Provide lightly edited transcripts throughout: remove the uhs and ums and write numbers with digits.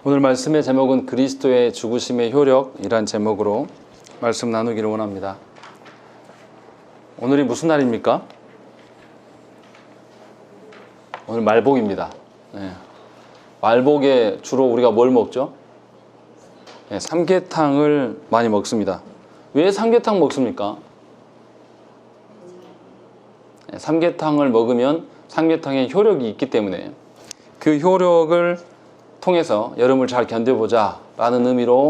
오늘 말씀의 제목은 그리스도의 죽으심의 효력이란 제목으로 말씀 나누기를 원합니다. 오늘이 무슨 날입니까? 오늘 말복입니다. 네. 말복에 주로 우리가 뭘 먹죠? 네, 삼계탕을 많이 먹습니다. 왜 삼계탕 먹습니까? 네, 삼계탕을 먹으면 삼계탕에 효력이 있기 때문에 그 효력을 통해서 여름을 잘 견뎌보자 라는 의미로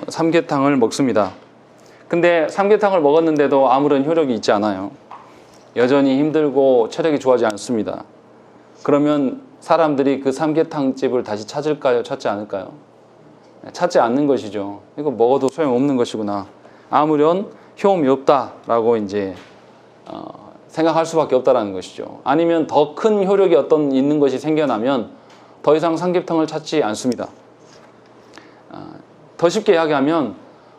삼계탕을 먹습니다. 근데 삼계탕을 먹었는데도 아무런 효력이 있지 않아요. 여전히 힘들고 체력이 좋아지지 않습니다. 그러면 사람들이 그 삼계탕집을 다시 찾을까요? 찾지 않을까요? 찾지 않는 것이죠. 이거 먹어도 소용없는 것이구나. 아무런 효험이 없다라고 이제 생각할 수밖에 없다라는 것이죠. 아니면 더 큰 효력이 있는 것이 생겨나면 더 이상 삼계탕을 찾지 않습니다. 더 쉽게 이야기하면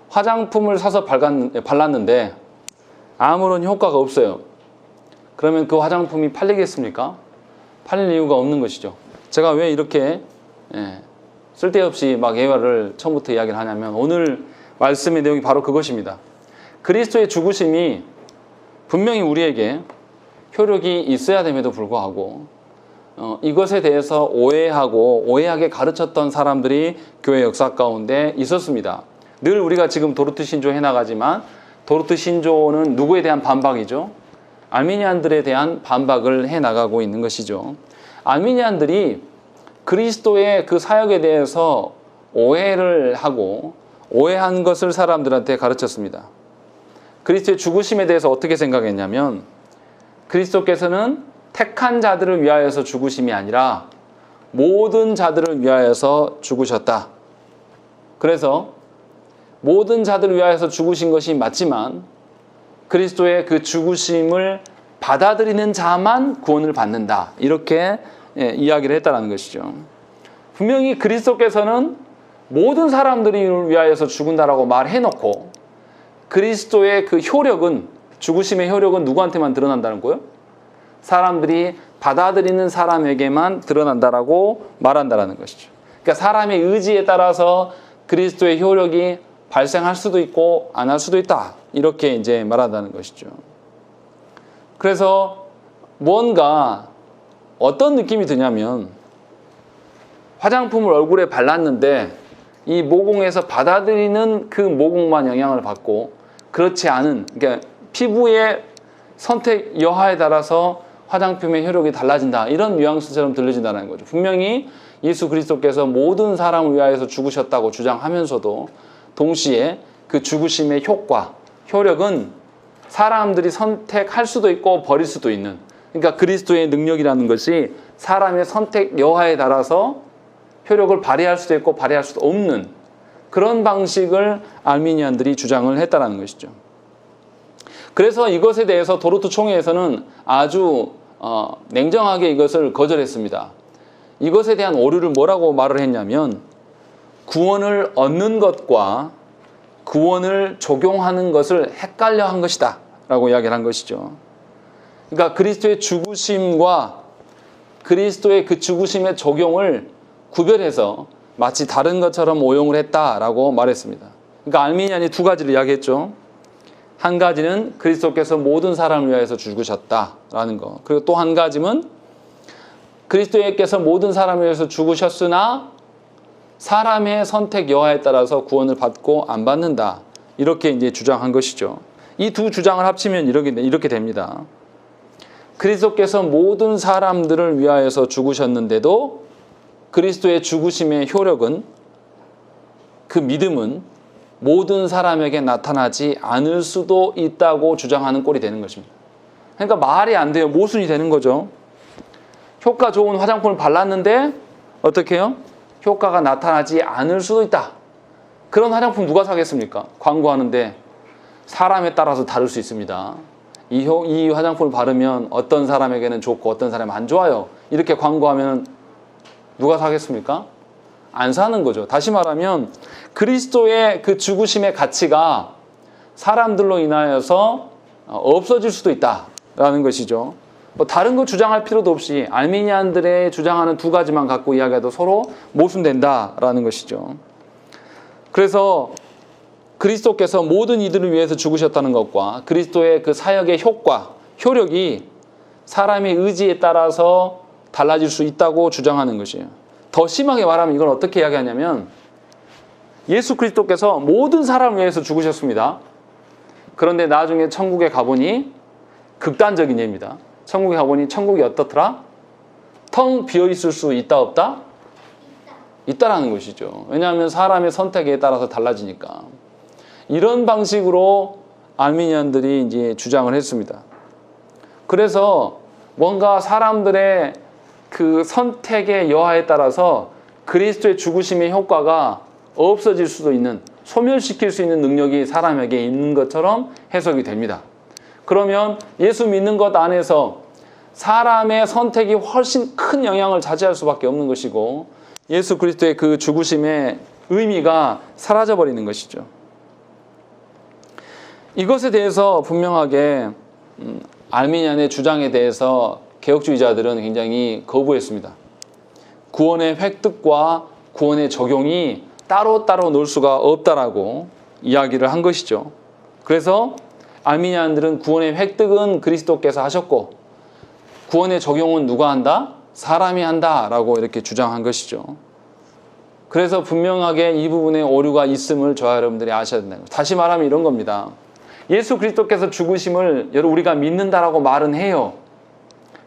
화장품을 사서 발랐는데 아무런 효과가 없어요. 그러면 그 화장품이 팔리겠습니까? 팔릴 이유가 없는 것이죠. 제가 왜 이렇게 쓸데없이 막 예화를 처음부터 이야기를 하냐면 오늘 말씀의 내용이 바로 그것입니다. 그리스도의 죽으심이 분명히 우리에게 효력이 있어야 됨에도 불구하고 이것에 대해서 오해하게 가르쳤던 사람들이 교회 역사 가운데 있었습니다. 늘 우리가 지금 도르트 신조 해나가지만 도르트 신조는 누구에 대한 반박이죠? 알미니안들에 대한 반박을 해나가고 있는 것이죠. 알미니안들이 그리스도의 그 사역에 대해서 오해를 하고 오해한 것을 사람들한테 가르쳤습니다. 그리스도의 죽으심에 대해서 어떻게 생각했냐면 그리스도께서는 택한 자들을 위하여서 죽으심이 아니라 모든 자들을 위하여서 죽으셨다. 그래서 모든 자들을 위하여서 죽으신 것이 맞지만 그리스도의 그 죽으심을 받아들이는 자만 구원을 받는다. 이렇게 이야기를 했다는 것이죠. 분명히 그리스도께서는 모든 사람들을 위하여서 죽은다라고 말해놓고 그리스도의 그 효력은 죽으심의 효력은 누구한테만 드러난다는 거예요? 사람들이 받아들이는 사람에게만 드러난다라고 말한다라는 것이죠. 그러니까 사람의 의지에 따라서 그리스도의 효력이 발생할 수도 있고 안 할 수도 있다. 이렇게 이제 말한다는 것이죠. 그래서 뭔가 어떤 느낌이 드냐면 화장품을 얼굴에 발랐는데 이 모공에서 받아들이는 그 모공만 영향을 받고 그렇지 않은 그러니까 피부의 선택 여하에 따라서 화장품의 효력이 달라진다. 이런 뉘앙스처럼 들려진다는 거죠. 분명히 예수 그리스도께서 모든 사람을 위하여서 죽으셨다고 주장하면서도 동시에 그 죽으심의 효력은 사람들이 선택할 수도 있고 버릴 수도 있는 그러니까 그리스도의 능력이라는 것이 사람의 선택 여하에 따라서 효력을 발휘할 수도 있고 발휘할 수도 없는 그런 방식을 알미니안들이 주장을 했다는 것이죠. 그래서 이것에 대해서 도르트 총회에서는 아주 냉정하게 이것을 거절했습니다. 이것에 대한 오류를 뭐라고 말을 했냐면 구원을 얻는 것과 구원을 적용하는 것을 헷갈려 한 것이다 라고 이야기를 한 것이죠. 그러니까 그리스도의 죽으심과 그리스도의 그 죽으심의 적용을 구별해서 마치 다른 것처럼 오용을 했다라고 말했습니다. 그러니까 알미니안이 두 가지를 이야기했죠. 한 가지는 그리스도께서 모든 사람을 위하여서 죽으셨다라는 거. 그리고 또 한 가지는 그리스도께서 모든 사람을 위해서 죽으셨으나 사람의 선택 여하에 따라서 구원을 받고 안 받는다. 이렇게 이제 주장한 것이죠. 이 두 주장을 합치면 이렇게 됩니다. 그리스도께서 모든 사람들을 위하여서 죽으셨는데도 그리스도의 죽으심의 효력은 그 믿음은 모든 사람에게 나타나지 않을 수도 있다고 주장하는 꼴이 되는 것입니다. 그러니까 말이 안 돼요. 모순이 되는 거죠. 효과 좋은 화장품을 발랐는데 어떻게 해요? 효과가 나타나지 않을 수도 있다. 그런 화장품 누가 사겠습니까? 광고하는데 사람에 따라서 다를 수 있습니다. 이 화장품을 바르면 어떤 사람에게는 좋고 어떤 사람은 안 좋아요. 이렇게 광고하면 누가 사겠습니까? 안 사는 거죠. 다시 말하면 그리스도의 그 죽으심의 가치가 사람들로 인하여서 없어질 수도 있다라는 것이죠. 뭐 다른 거 주장할 필요도 없이 알미니안들의 주장하는 두 가지만 갖고 이야기해도 서로 모순된다라는 것이죠. 그래서 그리스도께서 모든 이들을 위해서 죽으셨다는 것과 그리스도의 그 사역의 효과, 효력이 사람의 의지에 따라서 달라질 수 있다고 주장하는 것이에요. 더 심하게 말하면 이걸 어떻게 이야기하냐면 예수 그리스도께서 모든 사람을 위해서 죽으셨습니다. 그런데 나중에 천국에 가보니 극단적인 예입니다. 천국에 가보니 천국이 어떻더라? 텅 비어있을 수 있다 없다? 있다라는 것이죠. 왜냐하면 사람의 선택에 따라서 달라지니까. 이런 방식으로 알미니안들이 이제 주장을 했습니다. 그래서 뭔가 사람들의 그 선택의 여하에 따라서 그리스도의 죽으심의 효과가 없어질 수도 있는, 소멸시킬 수 있는 능력이 사람에게 있는 것처럼 해석이 됩니다. 그러면 예수 믿는 것 안에서 사람의 선택이 훨씬 큰 영향을 차지할 수밖에 없는 것이고 예수 그리스도의 그 죽으심의 의미가 사라져버리는 것이죠. 이것에 대해서 분명하게 알미니안의 주장에 대해서 개혁주의자들은 굉장히 거부했습니다. 구원의 획득과 구원의 적용이 따로따로 놀 수가 없다라고 이야기를 한 것이죠. 그래서 알미니안들은 구원의 획득은 그리스도께서 하셨고 구원의 적용은 누가 한다? 사람이 한다라고 이렇게 주장한 것이죠. 그래서 분명하게 이 부분에 오류가 있음을 저와 여러분들이 아셔야 된다는 거예요. 다시 말하면 이런 겁니다. 예수 그리스도께서 죽으심을 여러분 우리가 믿는다라고 말은 해요.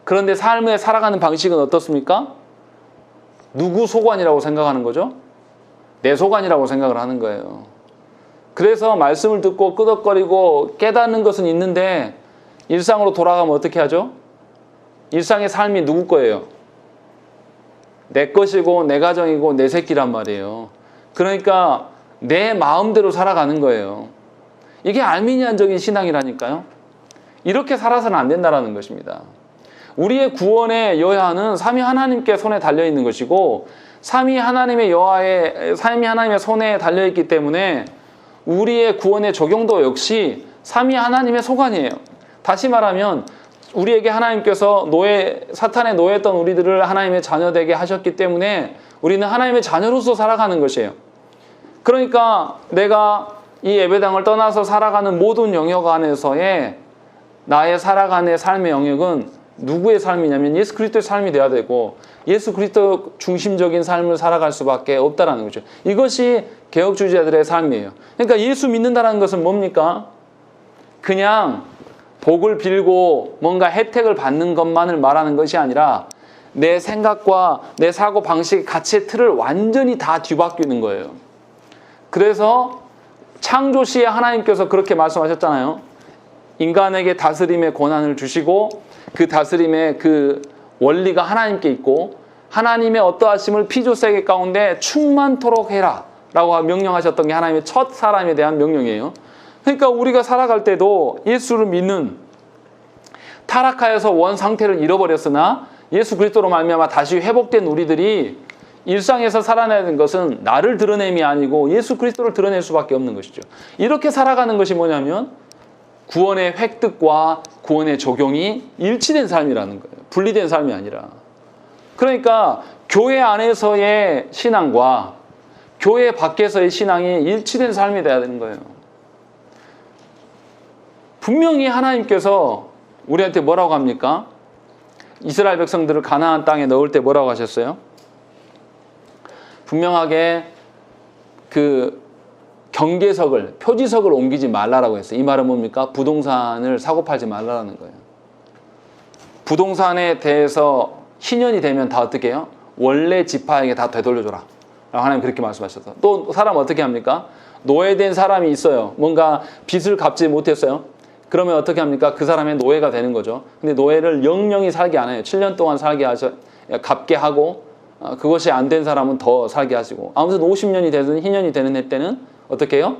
그런데 삶에 살아가는 방식은 어떻습니까? 누구 소관이라고 생각하는 거죠? 내 소관이라고 생각을 하는 거예요. 그래서 말씀을 듣고 끄덕거리고 깨닫는 것은 있는데 일상으로 돌아가면 어떻게 하죠? 일상의 삶이 누구 거예요? 내 것이고 내 가정이고 내 새끼란 말이에요. 그러니까 내 마음대로 살아가는 거예요. 이게 알미니안적인 신앙이라니까요. 이렇게 살아서는 안 된다는 것입니다. 우리의 구원의 여하는 삼위 하나님께 손에 달려있는 것이고 삼위 하나님의 손에 달려있기 때문에 우리의 구원의 적용도 역시 삼위 하나님의 소관이에요. 다시 말하면 우리에게 하나님께서 사탄의 노예했던 우리들을 하나님의 자녀되게 하셨기 때문에 우리는 하나님의 자녀로서 살아가는 것이에요. 그러니까 내가 이 예배당을 떠나서 살아가는 모든 영역 안에서의 나의 살아가는 삶의 영역은 누구의 삶이냐면 예수 그리스도의 삶이 돼야 되고 예수 그리스도 중심적인 삶을 살아갈 수밖에 없다는 거죠. 이것이 개혁주의자들의 삶이에요. 그러니까 예수 믿는다는 것은 뭡니까? 그냥 복을 빌고 뭔가 혜택을 받는 것만을 말하는 것이 아니라 내 생각과 내 사고 방식, 가치의 틀을 완전히 다 뒤바뀌는 거예요. 그래서 창조 시에 하나님께서 그렇게 말씀하셨잖아요. 인간에게 다스림의 권한을 주시고 그 다스림의 그 원리가 하나님께 있고 하나님의 어떠하심을 피조세계 가운데 충만토록 해라 라고 명령하셨던 게 하나님의 첫 사람에 대한 명령이에요. 그러니까 우리가 살아갈 때도 예수를 믿는 타락하여서 원 상태를 잃어버렸으나 예수 그리스도로 말미암아 다시 회복된 우리들이 일상에서 살아내는 것은 나를 드러냄이 아니고 예수 그리스도를 드러낼 수밖에 없는 것이죠. 이렇게 살아가는 것이 뭐냐면 구원의 획득과 구원의 적용이 일치된 삶이라는 거예요. 분리된 삶이 아니라. 그러니까 교회 안에서의 신앙과 교회 밖에서의 신앙이 일치된 삶이 돼야 되는 거예요. 분명히 하나님께서 우리한테 뭐라고 합니까? 이스라엘 백성들을 가나안 땅에 넣을 때 뭐라고 하셨어요? 분명하게 그 경계석을, 표지석을 옮기지 말라라고 했어요. 이 말은 뭡니까? 부동산을 사고 팔지 말라라는 거예요. 부동산에 대해서 희년이 되면 다 어떻게 해요? 원래 지파에게 다 되돌려줘라. 하나님 그렇게 말씀하셨어. 또 사람 어떻게 합니까? 노예된 사람이 있어요. 뭔가 빚을 갚지 못했어요. 그러면 어떻게 합니까? 그 사람의 노예가 되는 거죠. 근데 노예를 영영이 살게 안 해요. 7년 동안 갚게 하고 그것이 안 된 사람은 더 살게 하시고 아무튼 50년이 되든 희년이 되는 해 때는 어떻게 해요?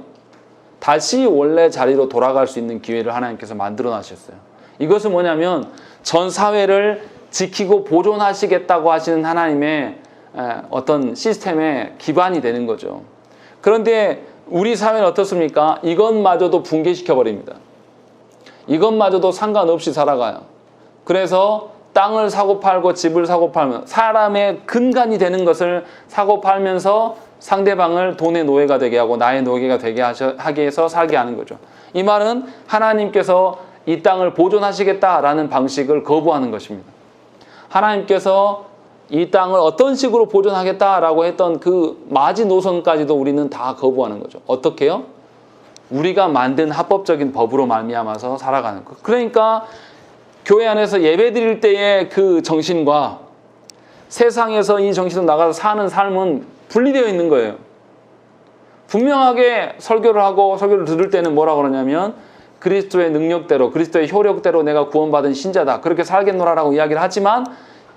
다시 원래 자리로 돌아갈 수 있는 기회를 하나님께서 만들어 놨었어요. 이것은 뭐냐면 전 사회를 지키고 보존하시겠다고 하시는 하나님의 어떤 시스템의 기반이 되는 거죠. 그런데 우리 사회는 어떻습니까? 이것마저도 붕괴시켜 버립니다. 이것마저도 상관없이 살아가요. 그래서 땅을 사고 팔고 집을 사고 팔면 사람의 근간이 되는 것을 사고 팔면서 상대방을 돈의 노예가 되게 하고 나의 노예가 되게 하게 해서 살게 하는 거죠. 이 말은 하나님께서 이 땅을 보존하시겠다라는 방식을 거부하는 것입니다. 하나님께서 이 땅을 어떤 식으로 보존하겠다라고 했던 그 마지노선까지도 우리는 다 거부하는 거죠. 어떻게요? 우리가 만든 합법적인 법으로 말미암아서 살아가는 것. 그러니까 교회 안에서 예배 드릴 때의 그 정신과 세상에서 이 정신으로 나가서 사는 삶은 분리되어 있는 거예요. 분명하게 설교를 하고 설교를 들을 때는 뭐라고 그러냐면 그리스도의 능력대로 그리스도의 효력대로 내가 구원받은 신자다. 그렇게 살겠노라라고 이야기를 하지만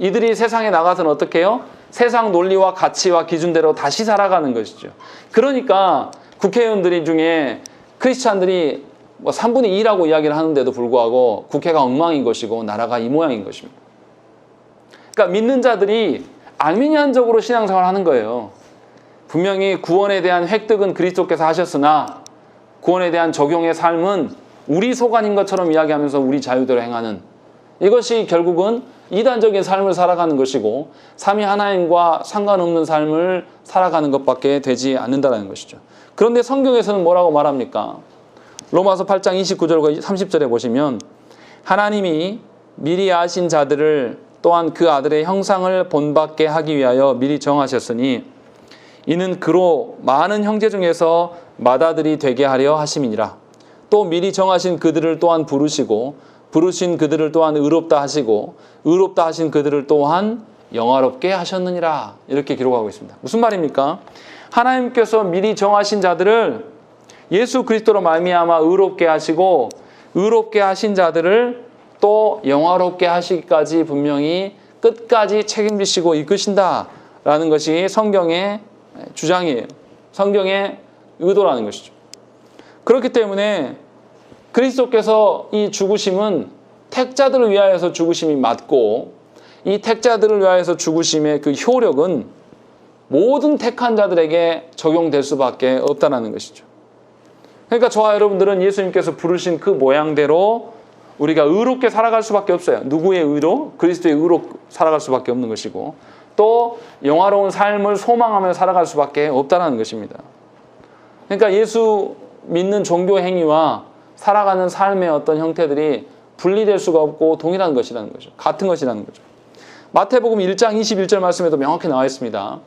이들이 세상에 나가서는 어떻게 해요? 세상 논리와 가치와 기준대로 다시 살아가는 것이죠. 그러니까 국회의원들이 중에 크리스찬들이 뭐 3분의 2라고 이야기를 하는데도 불구하고 국회가 엉망인 것이고 나라가 이 모양인 것입니다. 그러니까 믿는 자들이 아르미니안적으로 신앙생활을 하는 거예요. 분명히 구원에 대한 획득은 그리스도께서 하셨으나 구원에 대한 적용의 삶은 우리 소관인 것처럼 이야기하면서 우리 자유대로 행하는, 이것이 결국은 이단적인 삶을 살아가는 것이고 삼위 하나님과 상관없는 삶을 살아가는 것밖에 되지 않는다는 것이죠. 그런데 성경에서는 뭐라고 말합니까? 로마서 8장 29절과 30절에 보시면 하나님이 미리 아신 자들을 또한 그 아들의 형상을 본받게 하기 위하여 미리 정하셨으니 이는 그로 많은 형제 중에서 맏아들이 되게 하려 하심이니라. 또 미리 정하신 그들을 또한 부르시고 부르신 그들을 또한 의롭다 하시고 의롭다 하신 그들을 또한 영화롭게 하셨느니라. 이렇게 기록하고 있습니다. 무슨 말입니까? 하나님께서 미리 정하신 자들을 예수 그리스도로 말미암아 의롭게 하시고 의롭게 하신 자들을 또 영화롭게 하시기까지 분명히 끝까지 책임지시고 이끄신다라는 것이 성경의 주장이에요. 성경의 의도라는 것이죠. 그렇기 때문에 그리스도께서 이 죽으심은 택자들을 위하여서 죽으심이 맞고 이 택자들을 위하여서 죽으심의 그 효력은 모든 택한 자들에게 적용될 수밖에 없다는 것이죠. 그러니까 저와 여러분들은 예수님께서 부르신 그 모양대로 우리가 의롭게 살아갈 수밖에 없어요. 누구의 의로? 그리스도의 의로 살아갈 수밖에 없는 것이고 또 영화로운 삶을 소망하며 살아갈 수밖에 없다는 것입니다. 그러니까 예수 믿는 종교 행위와 살아가는 삶의 어떤 형태들이 분리될 수가 없고 동일한 것이라는 거죠. 같은 것이라는 거죠. 마태복음 1장 21절 말씀에도 명확히 나와 있습니다.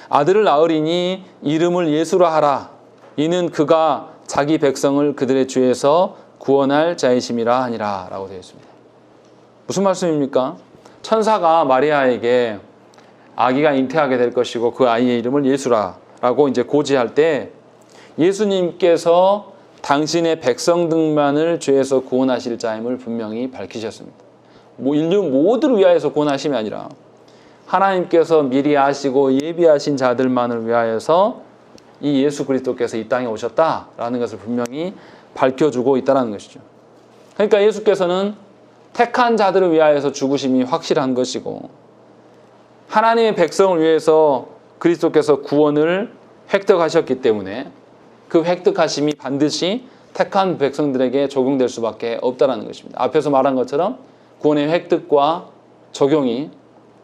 아들을 낳으리니 이름을 예수라 하라. 이는 그가 자기 백성을 그들의 죄에서 구원할 자이심이라 하니라 라고 되어 있습니다. 무슨 말씀입니까? 천사가 마리아에게 아기가 잉태하게 될 것이고 그 아이의 이름을 예수라 라고 이제 고지할 때 예수님께서 당신의 백성들만을 죄에서 구원하실 자임을 분명히 밝히셨습니다. 인류 모두를 위하여서 구원하심이 아니라 하나님께서 미리 아시고 예비하신 자들만을 위하여서 이 예수 그리스도께서 이 땅에 오셨다라는 것을 분명히 밝혀주고 있다는 것이죠. 그러니까 예수께서는 택한 자들을 위하여서 죽으심이 확실한 것이고 하나님의 백성을 위해서 그리스도께서 구원을 획득하셨기 때문에 그 획득하심이 반드시 택한 백성들에게 적용될 수밖에 없다는 것입니다. 앞에서 말한 것처럼 구원의 획득과 적용이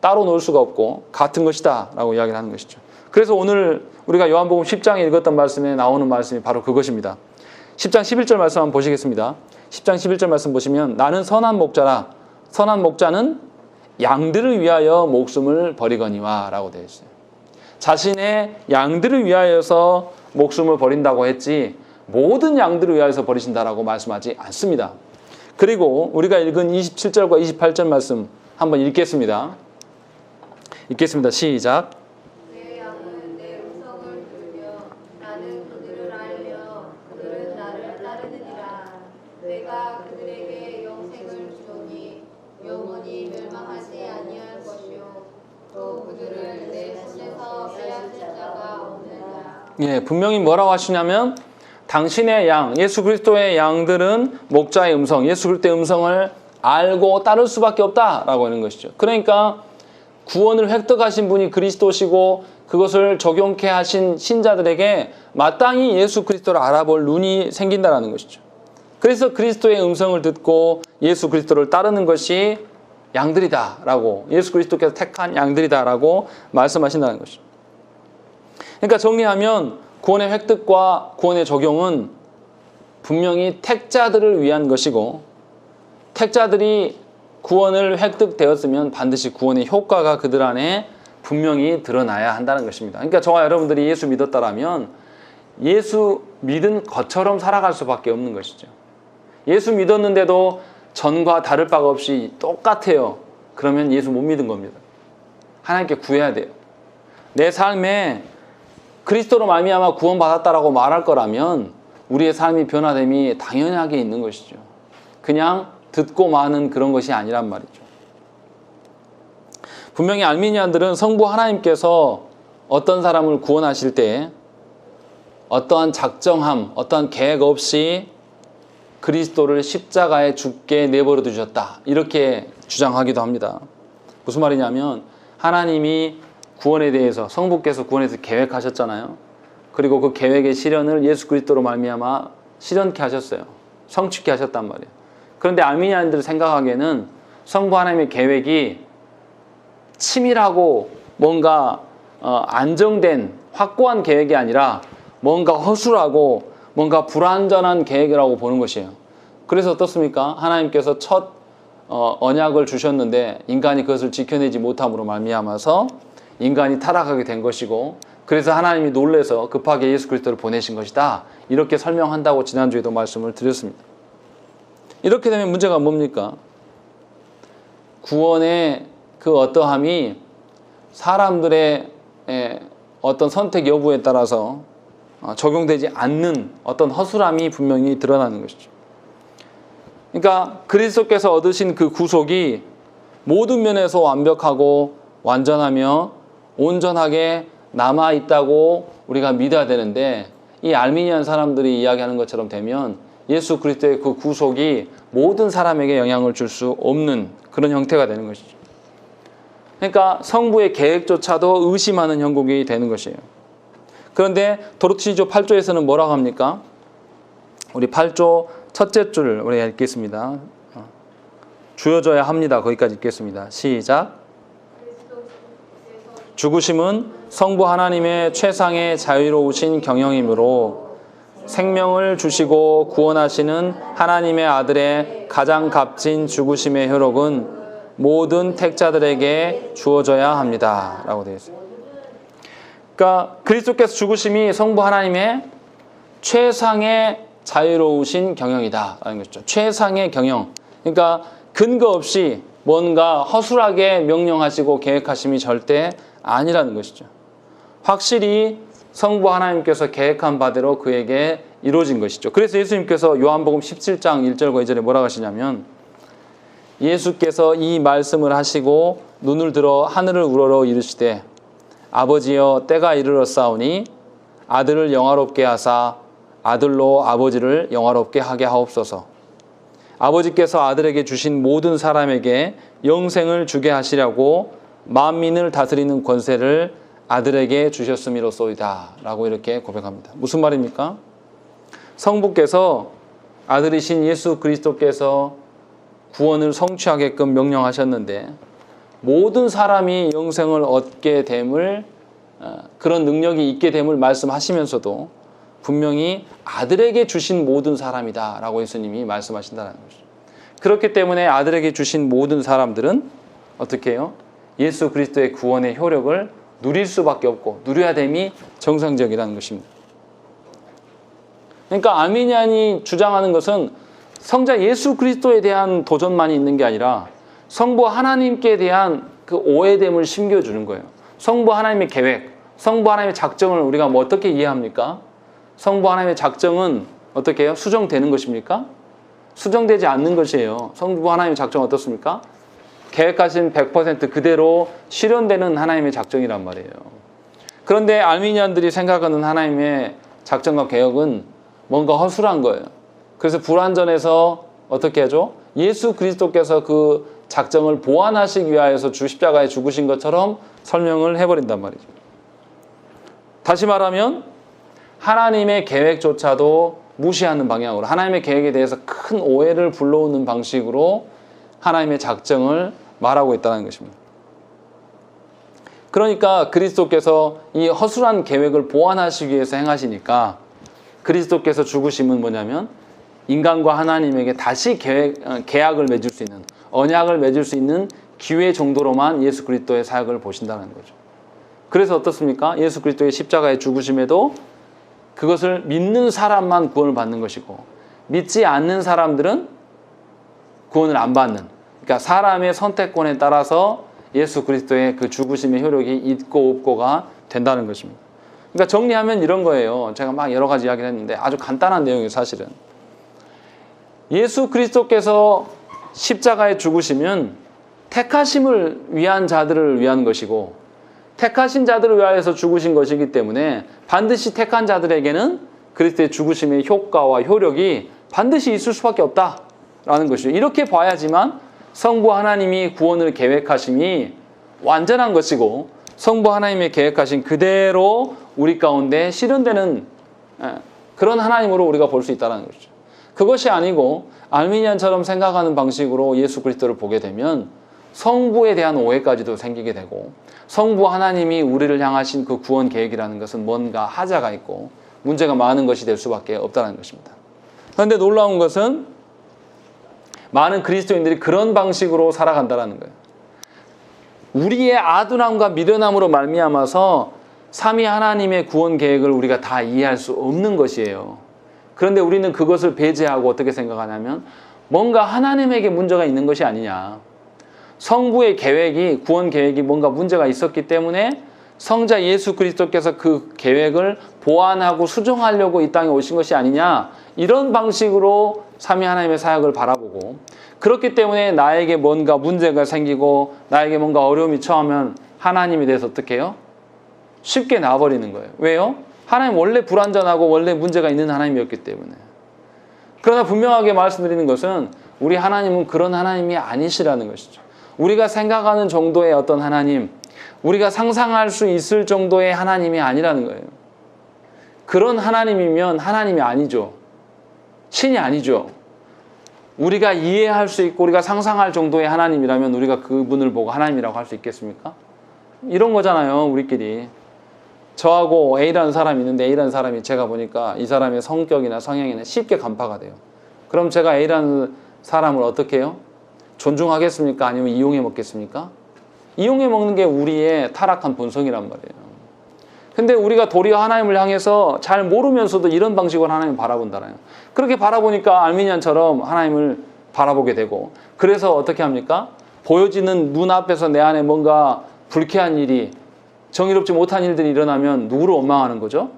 따로 놓을 수가 없고 같은 것이다 라고 이야기를 하는 것이죠. 그래서 오늘 우리가 요한복음 10장에 읽었던 말씀에 나오는 말씀이 바로 그것입니다. 10장 11절 말씀 한번 보시겠습니다. 10장 11절 말씀 보시면 나는 선한 목자라. 선한 목자는 양들을 위하여 목숨을 버리거니와 라고 되어 있어요. 자신의 양들을 위하여서 목숨을 버린다고 했지 모든 양들을 위하여서 버리신다라고 말씀하지 않습니다. 그리고 우리가 읽은 27절과 28절 말씀 한번 읽겠습니다. 읽겠습니다. 시작. 내 양은 내 음성을 들으며 나는 그들을 알며 그들은 나를 따르느니라. 내가 그들에게 영생을 주노니 영원히 멸망하지 아니할 것이요 또 그들을 내 손에서 빼앗을 자가 없느니라. 예, 분명히 뭐라고 하시냐면 당신의 양, 예수 그리스도의 양들은 목자의 음성, 예수 그리스도의 음성을 알고 따를 수밖에 없다라고 하는 것이죠. 그러니까 구원을 획득하신 분이 그리스도시고 그것을 적용케 하신 신자들에게 마땅히 예수 그리스도를 알아볼 눈이 생긴다는 것이죠. 그래서 그리스도의 음성을 듣고 예수 그리스도를 따르는 것이 양들이다라고, 예수 그리스도께서 택한 양들이다라고 말씀하신다는 것이죠. 그러니까 정리하면 구원의 획득과 구원의 적용은 분명히 택자들을 위한 것이고, 택자들이 구원을 획득되었으면 반드시 구원의 효과가 그들 안에 분명히 드러나야 한다는 것입니다. 그러니까 저와 여러분들이 예수 믿었다라면 예수 믿은 것처럼 살아갈 수밖에 없는 것이죠. 예수 믿었는데도 전과 다를 바가 없이 똑같아요. 그러면 예수 못 믿은 겁니다. 하나님께 구해야 돼요. 내 삶에 그리스도로 말미암아 구원받았다라고 말할 거라면 우리의 삶이 변화됨이 당연하게 있는 것이죠. 그냥 듣고 마는 그런 것이 아니란 말이죠. 분명히 알미니안들은 성부 하나님께서 어떤 사람을 구원하실 때 어떠한 작정함, 어떠한 계획 없이 그리스도를 십자가에 죽게 내버려 두셨다, 이렇게 주장하기도 합니다. 무슨 말이냐면 하나님이 구원에 대해서, 성부께서 구원에 대해서 계획하셨잖아요. 그리고 그 계획의 실현을 예수 그리스도로 말미암아 실현케 하셨어요. 성취케 하셨단 말이에요. 그런데 알미니안들 생각하기에는 성부 하나님의 계획이 치밀하고 뭔가 안정된 확고한 계획이 아니라 뭔가 허술하고 뭔가 불완전한 계획이라고 보는 것이에요. 그래서 어떻습니까? 하나님께서 첫 언약을 주셨는데 인간이 그것을 지켜내지 못함으로 말미암아서 인간이 타락하게 된 것이고, 그래서 하나님이 놀라서 급하게 예수 그리스도를 보내신 것이다, 이렇게 설명한다고 지난주에도 말씀을 드렸습니다. 이렇게 되면 문제가 뭡니까? 구원의 그 어떠함이 사람들의 어떤 선택 여부에 따라서 적용되지 않는 어떤 허술함이 분명히 드러나는 것이죠. 그러니까 그리스도께서 얻으신 그 구속이 모든 면에서 완벽하고 완전하며 온전하게 남아있다고 우리가 믿어야 되는데, 이 알미니안 사람들이 이야기하는 것처럼 되면 예수 그리스도의 그 구속이 모든 사람에게 영향을 줄 수 없는 그런 형태가 되는 것이죠. 그러니까 성부의 계획조차도 의심하는 형국이 되는 것이에요. 그런데 도로티조 8조에서는 뭐라고 합니까? 우리 8조 첫째 줄을 우리가 읽겠습니다. 주어져야 합니다. 거기까지 읽겠습니다. 시작. 죽으심은 성부 하나님의 최상의 자유로우신 경영이므로 생명을 주시고 구원하시는 하나님의 아들의 가장 값진 죽으심의 효력은 모든 택자들에게 주어져야 합니다, 라고 되어 있어요. 그러니까 그리스도께서 죽으심이 성부 하나님의 최상의 자유로우신 경영이다 라는 것이죠. 최상의 경영. 그러니까 근거 없이 뭔가 허술하게 명령하시고 계획하심이 절대 아니라는 것이죠. 확실히 성부 하나님께서 계획한 바대로 그에게 이루어진 것이죠. 그래서 예수님께서 요한복음 17장 1절과 2절에 뭐라고 하시냐면, 예수께서 이 말씀을 하시고 눈을 들어 하늘을 우러러 이르시되, 아버지여 때가 이르렀사오니 아들을 영화롭게 하사 아들로 아버지를 영화롭게 하게 하옵소서. 아버지께서 아들에게 주신 모든 사람에게 영생을 주게 하시려고 만민을 다스리는 권세를 아들에게 주셨음이로소이다, 라고 이렇게 고백합니다. 무슨 말입니까? 성부께서 아들이신 예수 그리스도께서 구원을 성취하게끔 명령하셨는데, 모든 사람이 영생을 얻게 됨을, 그런 능력이 있게 됨을 말씀하시면서도 분명히 아들에게 주신 모든 사람이다 라고 예수님이 말씀하신다는 것이죠. 그렇기 때문에 아들에게 주신 모든 사람들은 어떻게 해요? 예수 그리스도의 구원의 효력을 누릴 수밖에 없고 누려야 됨이 정상적이라는 것입니다. 그러니까 아미니안이 주장하는 것은 성자 예수 그리스도에 대한 도전만이 있는 게 아니라 성부 하나님께 대한 그 오해됨을 심겨주는 거예요. 성부 하나님의 계획, 성부 하나님의 작정을 우리가 뭐 어떻게 이해합니까? 성부 하나님의 작정은 어떻게 해요? 수정되는 것입니까? 수정되지 않는 것이에요. 성부 하나님의 작정은 어떻습니까? 계획하신 100% 그대로 실현되는 하나님의 작정이란 말이에요. 그런데 알미니안들이 생각하는 하나님의 작정과 계획은 뭔가 허술한 거예요. 그래서 불완전해서 어떻게 하죠? 예수 그리스도께서 그 작정을 보완하시기 위하여서 십자가에 죽으신 것처럼 설명을 해버린단 말이죠. 다시 말하면 하나님의 계획조차도 무시하는 방향으로 하나님의 계획에 대해서 큰 오해를 불러오는 방식으로 하나님의 작정을 말하고 있다는 것입니다. 그러니까 그리스도께서 이 허술한 계획을 보완하시기 위해서 행하시니까 그리스도께서 죽으심은 뭐냐면 인간과 하나님에게 다시 계약을 맺을 수 있는, 언약을 맺을 수 있는 기회 정도로만 예수 그리스도의 사역을 보신다는 거죠. 그래서 어떻습니까? 예수 그리스도의 십자가의 죽으심에도 그것을 믿는 사람만 구원을 받는 것이고 믿지 않는 사람들은 구원을 안 받는, 그러니까 사람의 선택권에 따라서 예수 그리스도의 그 죽으심의 효력이 있고 없고가 된다는 것입니다. 그러니까 정리하면 이런 거예요. 제가 막 여러 가지 이야기를 했는데 아주 간단한 내용이에요. 사실은 예수 그리스도께서 십자가에 죽으시면 택하심을 위한 자들을 위한 것이고 택하신 자들을 위하여서 죽으신 것이기 때문에 반드시 택한 자들에게는 그리스도의 죽으심의 효과와 효력이 반드시 있을 수밖에 없다라는 것이죠. 이렇게 봐야지만 성부 하나님이 구원을 계획하심이 완전한 것이고 성부 하나님의 계획하신 그대로 우리 가운데 실현되는 그런 하나님으로 우리가 볼 수 있다는 것이죠. 그것이 아니고 알미니안처럼 생각하는 방식으로 예수 그리스도를 보게 되면 성부에 대한 오해까지도 생기게 되고 성부 하나님이 우리를 향하신 그 구원 계획이라는 것은 뭔가 하자가 있고 문제가 많은 것이 될 수밖에 없다는 것입니다. 그런데 놀라운 것은 많은 그리스도인들이 그런 방식으로 살아간다는 거예요. 우리의 아둔함과 미련함으로 말미암아서 삼위 하나님의 구원 계획을 우리가 다 이해할 수 없는 것이에요. 그런데 우리는 그것을 배제하고 어떻게 생각하냐면 뭔가 하나님에게 문제가 있는 것이 아니냐. 성부의 계획이, 구원 계획이 뭔가 문제가 있었기 때문에 성자 예수 그리스도께서 그 계획을 보완하고 수정하려고 이 땅에 오신 것이 아니냐. 이런 방식으로 삼위 하나님의 사역을 바라보고 그렇기 때문에 나에게 뭔가 문제가 생기고 나에게 뭔가 어려움이 처하면 하나님에 대해서 어떻게 해요? 쉽게 놔버리는 거예요. 왜요? 하나님 원래 불완전하고 원래 문제가 있는 하나님이었기 때문에. 그러나 분명하게 말씀드리는 것은 우리 하나님은 그런 하나님이 아니시라는 것이죠. 우리가 생각하는 정도의 어떤 하나님, 우리가 상상할 수 있을 정도의 하나님이 아니라는 거예요. 그런 하나님이면 하나님이 아니죠. 신이 아니죠. 우리가 이해할 수 있고 우리가 상상할 정도의 하나님이라면 우리가 그분을 보고 하나님이라고 할 수 있겠습니까? 이런 거잖아요, 우리끼리. 저하고 A라는 사람이 있는데 A라는 사람이 제가 보니까 이 사람의 성격이나 성향이나 쉽게 간파가 돼요. 그럼 제가 A라는 사람을 어떻게 해요? 존중하겠습니까? 아니면 이용해 먹겠습니까? 이용해 먹는 게 우리의 타락한 본성이란 말이에요. 근데 우리가 도리어 하나님을 향해서 잘 모르면서도 이런 방식으로 하나님을 바라본다나요. 그렇게 바라보니까 알미니안처럼 하나님을 바라보게 되고 그래서 어떻게 합니까? 보여지는 눈앞에서 내 안에 뭔가 불쾌한 일이 정의롭지 못한 일들이 일어나면 누구를 원망하는 거죠?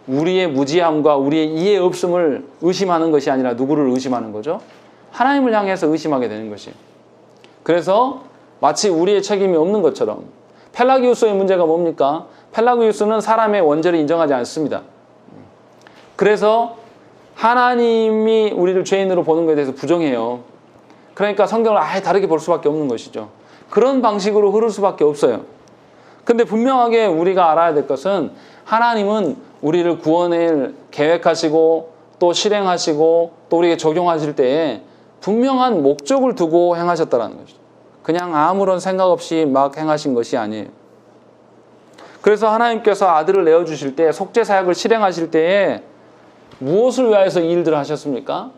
우리의 무지함과 우리의 이해 없음을 의심하는 것이 아니라 누구를 의심하는 거죠? 하나님을 향해서 의심하게 되는 것이에요. 그래서 마치 우리의 책임이 없는 것처럼 펠라기우스의 문제가 뭡니까? 펠라기우스는 사람의 원죄를 인정하지 않습니다. 그래서 하나님이 우리를 죄인으로 보는 것에 대해서 부정해요. 그러니까 성경을 아예 다르게 볼 수밖에 없는 것이죠. 그런 방식으로 흐를 수밖에 없어요. 근데 분명하게 우리가 알아야 될 것은 하나님은 우리를 구원을 계획하시고 또 실행하시고 또 우리에게 적용하실 때에 분명한 목적을 두고 행하셨다는 것이죠. 그냥 아무런 생각 없이 막 행하신 것이 아니에요. 그래서 하나님께서 아들을 내어주실 때 속죄 사역을 실행하실 때에 무엇을 위하여서 이 일들을 하셨습니까?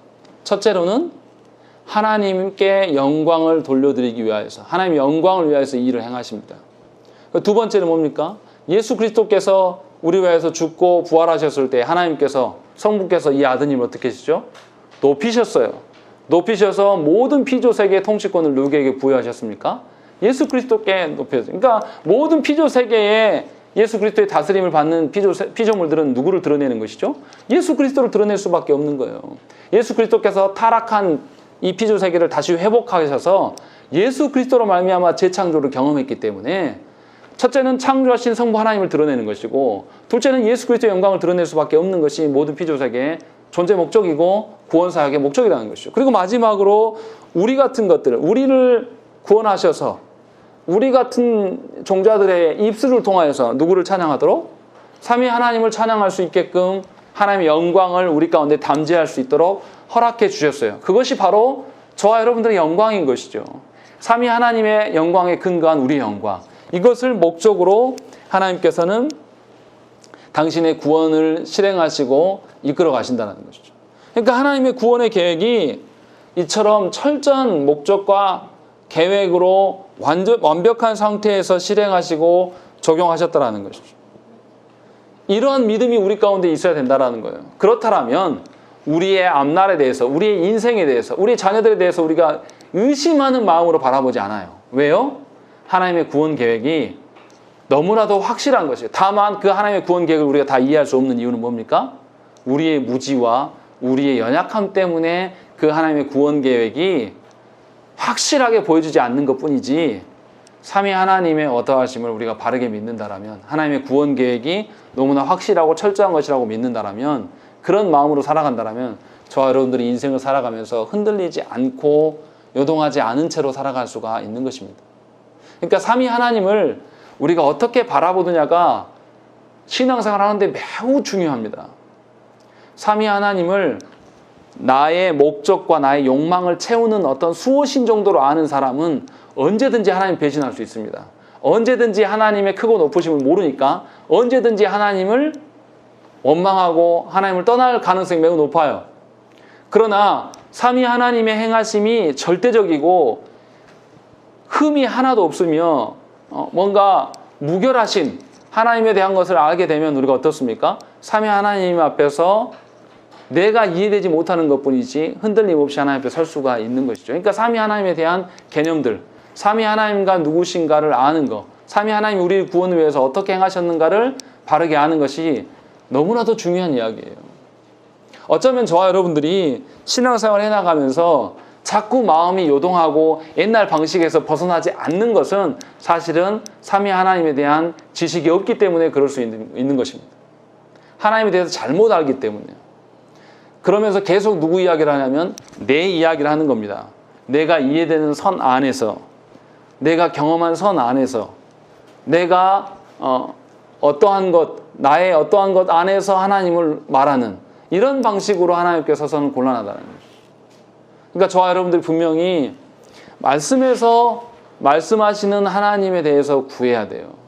첫째로는 하나님께 영광을 돌려드리기 위하여서 하나님의 영광을 위하여서 이 일을 행하십니다. 두 번째는 뭡니까? 예수 그리스도께서 우리 위하여서 죽고 부활하셨을 때 하나님께서 성부께서 이 아드님을 어떻게 하시죠? 높이셨어요. 높이셔서 모든 피조 세계의 통치권을 누구에게 부여하셨습니까? 예수 그리스도께 높여졌어요. 그러니까 모든 피조 세계에 예수 그리스도의 다스림을 받는 피조물들은 누구를 드러내는 것이죠? 예수 그리스도를 드러낼 수밖에 없는 거예요. 예수 그리스도께서 타락한 이 피조 세계를 다시 회복하셔서 예수 그리스도로 말미암아 재창조를 경험했기 때문에 첫째는 창조하신 성부 하나님을 드러내는 것이고 둘째는 예수 그리스도의 영광을 드러낼 수밖에 없는 것이 모든 피조 세계의 존재 목적이고 구원 사역의 목적이라는 것이죠. 그리고 마지막으로 우리 같은 것들, 우리를 구원하셔서 우리 같은 종자들의 입술을 통하여서 누구를 찬양하도록? 삼위 하나님을 찬양할 수 있게끔 하나님의 영광을 우리 가운데 담재할 수 있도록 허락해 주셨어요. 그것이 바로 저와 여러분들의 영광인 것이죠. 삼위 하나님의 영광에 근거한 우리의 영광. 이것을 목적으로 하나님께서는 당신의 구원을 실행하시고 이끌어 가신다는 것이죠. 그러니까 하나님의 구원의 계획이 이처럼 철저한 목적과 계획으로 완벽한 상태에서 실행하시고 적용하셨다는 것이죠. 이러한 믿음이 우리 가운데 있어야 된다는 거예요. 그렇다면 우리의 앞날에 대해서, 우리의 인생에 대해서, 우리 자녀들에 대해서 우리가 의심하는 마음으로 바라보지 않아요. 왜요? 하나님의 구원 계획이 너무나도 확실한 것이에요. 다만 그 하나님의 구원 계획을 우리가 다 이해할 수 없는 이유는 뭡니까? 우리의 무지와 우리의 연약함 때문에 그 하나님의 구원 계획이 확실하게 보여주지 않는 것뿐이지, 삼위 하나님의 어떠하심을 우리가 바르게 믿는다라면, 하나님의 구원 계획이 너무나 확실하고 철저한 것이라고 믿는다라면, 그런 마음으로 살아간다라면 저와 여러분들이 인생을 살아가면서 흔들리지 않고 요동하지 않은 채로 살아갈 수가 있는 것입니다. 그러니까 삼위 하나님을 우리가 어떻게 바라보느냐가 신앙생활 하는데 매우 중요합니다. 삼위 하나님을 나의 목적과 나의 욕망을 채우는 어떤 수호신 정도로 아는 사람은 언제든지 하나님 배신할 수 있습니다. 언제든지 하나님의 크고 높으심을 모르니까 언제든지 하나님을 원망하고 하나님을 떠날 가능성이 매우 높아요. 그러나 삼위 하나님의 행하심이 절대적이고 흠이 하나도 없으며 뭔가 무결하신 하나님에 대한 것을 알게 되면 우리가 어떻습니까? 삼위 하나님 앞에서 내가 이해되지 못하는 것뿐이지 흔들림 없이 하나님 앞에 설 수가 있는 것이죠. 그러니까 삼위 하나님에 대한 개념들, 삼위 하나님과 누구신가를 아는 것, 삼위 하나님이 우리 구원을 위해서 어떻게 행하셨는가를 바르게 아는 것이 너무나도 중요한 이야기예요. 어쩌면 저와 여러분들이 신앙생활을 해나가면서 자꾸 마음이 요동하고 옛날 방식에서 벗어나지 않는 것은 사실은 삼위 하나님에 대한 지식이 없기 때문에 그럴 수 있는 것입니다. 하나님에 대해서 잘못 알기 때문에요. 그러면서 계속 누구 이야기를 하냐면 내 이야기를 하는 겁니다. 내가 이해되는 선 안에서, 내가 경험한 선 안에서, 내가 어떠한 것, 나의 어떠한 것 안에서 하나님을 말하는 이런 방식으로 하나님께 서서는 곤란하다는 거죠. 그러니까 저와 여러분들이 분명히 말씀에서 말씀하시는 하나님에 대해서 구해야 돼요.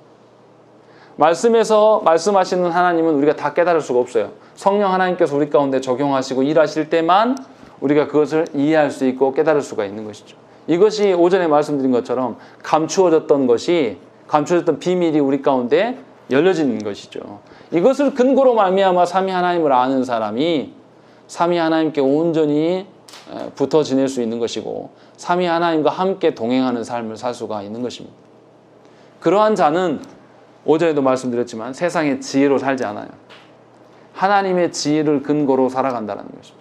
말씀에서 말씀하시는 하나님은 우리가 다 깨달을 수가 없어요. 성령 하나님께서 우리 가운데 적용하시고 일하실 때만 우리가 그것을 이해할 수 있고 깨달을 수가 있는 것이죠. 이것이 오전에 말씀드린 것처럼 감추어졌던 비밀이 우리 가운데 열려지는 것이죠. 이것을 근거로 말미암아 삼위 하나님을 아는 사람이 삼위 하나님께 온전히 붙어 지낼 수 있는 것이고 삼위 하나님과 함께 동행하는 삶을 살 수가 있는 것입니다. 그러한 자는 오전에도 말씀드렸지만 세상의 지혜로 살지 않아요. 하나님의 지혜를 근거로 살아간다는 것이죠.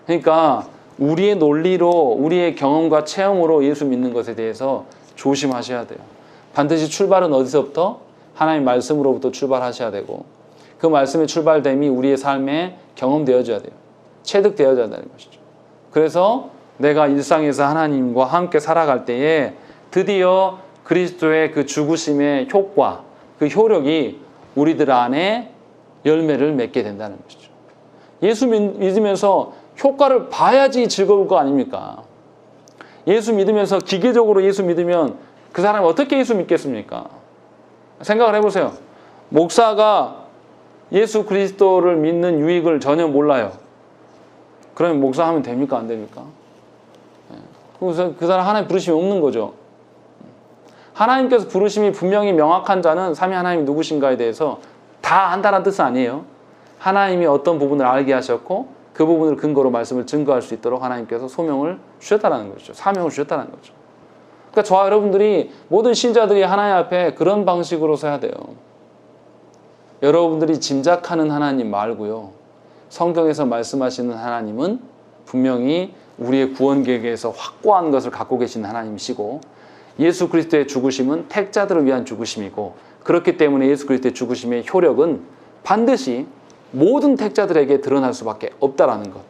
그러니까 우리의 논리로, 우리의 경험과 체험으로 예수 믿는 것에 대해서 조심하셔야 돼요. 반드시 출발은 어디서부터? 하나님 말씀으로부터 출발하셔야 되고 그 말씀의 출발됨이 우리의 삶에 경험되어져야 돼요. 체득되어져야 되는 것이죠. 그래서 내가 일상에서 하나님과 함께 살아갈 때에 드디어 그리스도의 그 죽으심의 효과, 그 효력이 우리들 안에 열매를 맺게 된다는 것이죠. 예수 믿으면서 효과를 봐야지 즐거울 거 아닙니까? 예수 믿으면서 기계적으로 예수 믿으면 그 사람이 어떻게 예수 믿겠습니까? 생각을 해보세요. 목사가 예수 그리스도를 믿는 유익을 전혀 몰라요. 그러면 목사하면 됩니까? 안 됩니까? 그래서 그 사람 하나님 부르심이 없는 거죠. 하나님께서 부르심이 분명히 명확한 자는 삼위 하나님이 누구신가에 대해서 다 안다는 뜻은 아니에요. 하나님이 어떤 부분을 알게 하셨고 그 부분을 근거로 말씀을 증거할 수 있도록 하나님께서 소명을 주셨다는 거죠. 사명을 주셨다는 거죠. 그러니까 저와 여러분들이 모든 신자들이 하나님 앞에 그런 방식으로 서야 돼요. 여러분들이 짐작하는 하나님 말고요. 성경에서 말씀하시는 하나님은 분명히 우리의 구원 계획에서 확고한 것을 갖고 계신 하나님이시고 예수 그리스도의 죽으심은 택자들을 위한 죽으심이고 그렇기 때문에 예수 그리스도의 죽으심의 효력은 반드시 모든 택자들에게 드러날 수밖에 없다라는 것.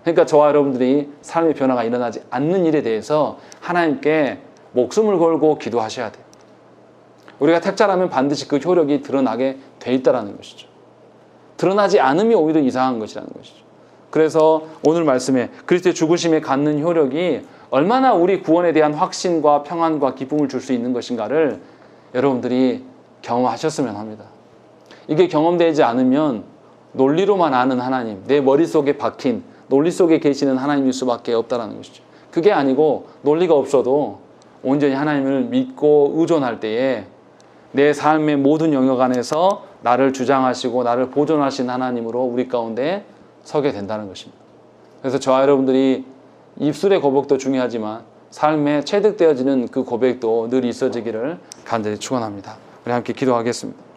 그러니까 저와 여러분들이 삶의 변화가 일어나지 않는 일에 대해서 하나님께 목숨을 걸고 기도하셔야 돼요. 우리가 택자라면 반드시 그 효력이 드러나게 돼 있다는 것이죠. 드러나지 않음이 오히려 이상한 것이라는 것이죠. 그래서 오늘 말씀에 그리스도의 죽으심에 갖는 효력이 얼마나 우리 구원에 대한 확신과 평안과 기쁨을 줄 수 있는 것인가를 여러분들이 경험하셨으면 합니다. 이게 경험되지 않으면 논리로만 아는 하나님, 내 머릿속에 박힌 논리 속에 계시는 하나님일 수밖에 없다는 것이죠. 그게 아니고 논리가 없어도 온전히 하나님을 믿고 의존할 때에 내 삶의 모든 영역 안에서 나를 주장하시고 나를 보존하신 하나님으로 우리 가운데 서게 된다는 것입니다. 그래서 저와 여러분들이 입술의 고백도 중요하지만 삶에 체득되어지는 그 고백도 늘 있어지기를 간절히 축원합니다. 우리 함께 기도하겠습니다.